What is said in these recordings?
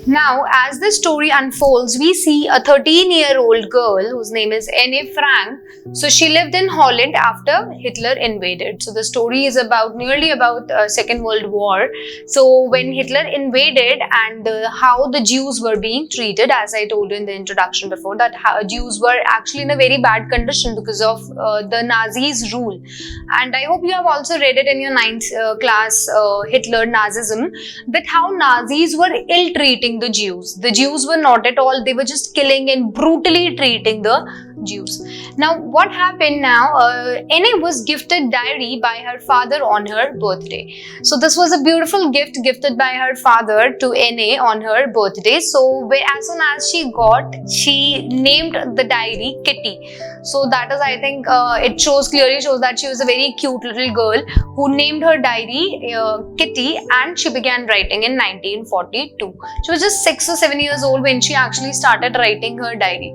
Now, as the story unfolds, we see a 13-year-old girl whose name is Anne Frank. So she lived in Holland after Hitler invaded. So the story is nearly about Second World War. So when Hitler invaded and how the Jews were being treated, as I told you in the introduction before, that Jews were actually in a very bad condition because of the Nazis' rule. And I hope you have also read it in your 9th class, Hitler Nazism, that how Nazis were ill-treating the Jews. The Jews were not at all, they were just killing and brutally treating the Jews. Now what happened now, Anne was gifted diary by her father on her birthday. So this was a beautiful gift gifted by her father to Anne on her birthday. So as soon as she named the diary Kitty. So that is, I think, it clearly shows that she was a very cute little girl who named her diary Kitty, and she began writing in 1942. She was just 6 or 7 years old when she actually started writing her diary.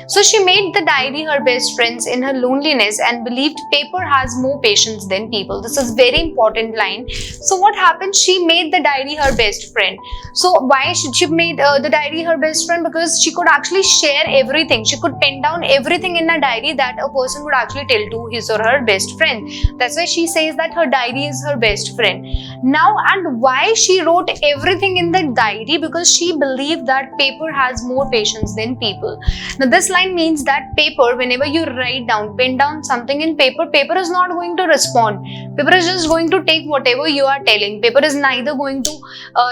So she made the diary her best friends in her loneliness and believed paper has more patience than people. This is very important line. So what happened? She made the diary her best friend. So why should she made the diary her best friend? Because she could actually share everything. She could pen down everything in a diary that a person would actually tell to his or her best friend. That's why she says that her diary is her best friend. Now, and why she wrote everything in the diary? Because she believed that paper has more patience than people. Now this line means that paper, whenever you write down, pen down something in paper, paper is not going to respond. Paper is just going to take whatever you are telling. Paper is neither going to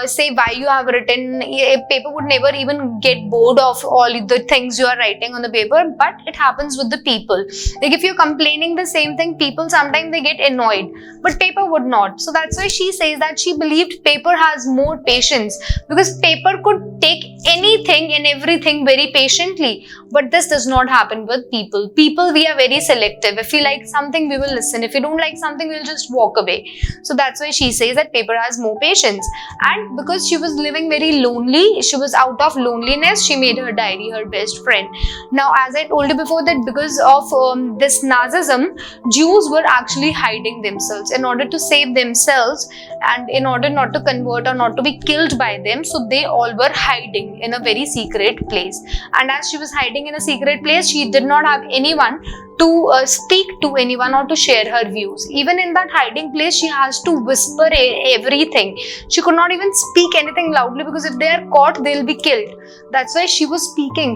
say why you have written. Paper would never even get bored of all the things you are writing on the paper, but it happens with the people. Like if you're complaining the same thing, people sometimes they get annoyed, but paper would not. So that's why she says that she believed paper has more patience, because paper could take anything and everything very patiently, but this does not happen with people. People, we are very selective. If we like something, we will listen. If we don't like something, we'll just walk away. So that's why she says that paper has more patience. And because she was living very lonely, she was out of loneliness, she made her diary her best friend. Now, as I told you before, that because of this Nazism, Jews were actually hiding themselves in order to save themselves and in order not to convert or not to be killed by them. So they all were hiding in a very secret place. And as she was hiding in a secret place, she did not have anyone to speak to anyone or to share her views. Even in that hiding place, she has to whisper everything. She could not even speak anything loudly, because if they are caught, they'll be killed. That's why she was speaking.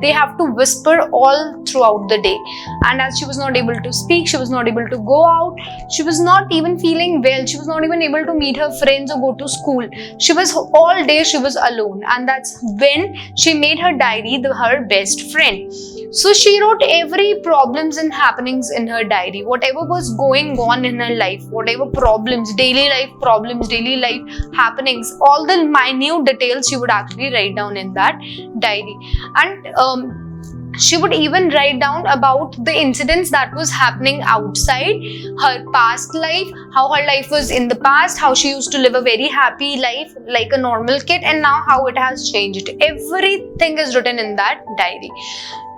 They have to whisper all throughout the day. And as she was not able to speak, she was not able to go out. She was not even feeling well. She was not even able to meet her friends or go to school. She was all day, she was alone. And that's when she made her diary her best friend. So she wrote every problems and happenings in her diary, whatever was going on in her life, whatever problems, daily life happenings, all the minute details she would actually write down in that diary. And she would even write down about the incidents that was happening outside her past life, how her life was in the past, how she used to live a very happy life like a normal kid, and now how it has changed. Everything is written in that diary.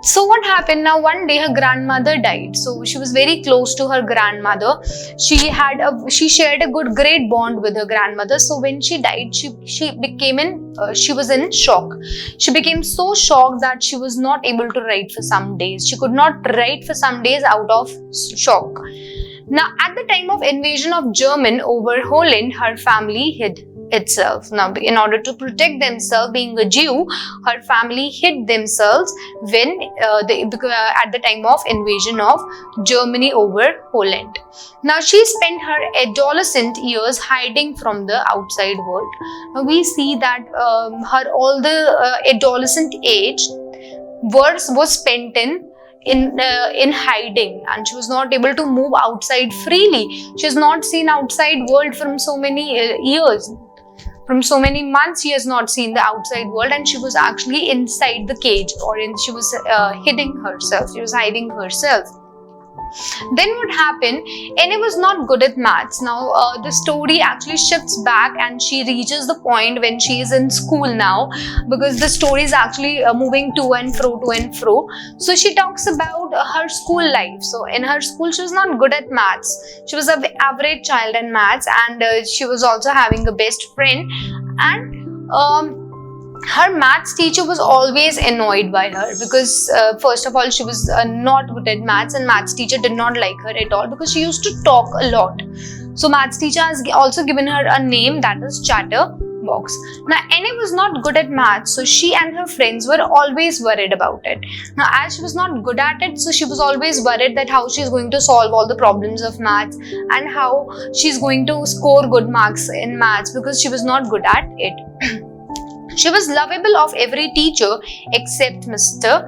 So what happened now, one day her grandmother died. So she was very close to her grandmother. She shared a great bond with her grandmother. So when she died, she was in shock. She became so shocked that she was not able to write for some days. She could not write for some days out of shock. Now, at the time of invasion of German over Holland, her family hid itself. Now, in order to protect themselves, being a Jew, her family hid themselves when at the time of invasion of Germany over Holland. Now, she spent her adolescent years hiding from the outside world. Now, we see that her all the adolescent age was spent in hiding, and she was not able to move outside freely. She has not seen outside world from so many years. From so many months, she has not seen the outside world, and she was actually inside the cage, or she was hiding herself. She was hiding herself. Then what happened? Annie was not good at maths. Now the story actually shifts back and she reaches the point when she is in school now, because the story is actually moving to and fro. So she talks about her school life. So in her school she was not good at maths. She was an average child in maths, and she was also having a best friend, and her maths teacher was always annoyed by her because first of all she was not good at maths, and maths teacher did not like her at all because she used to talk a lot. So maths teacher has also given her a name, that is Chatterbox. Now Annie was not good at maths, so she and her friends were always worried about it. Now as she was not good at it, so she was always worried that how she is going to solve all the problems of maths and how she is going to score good marks in maths because she was not good at it. She was lovable of every teacher except Mr.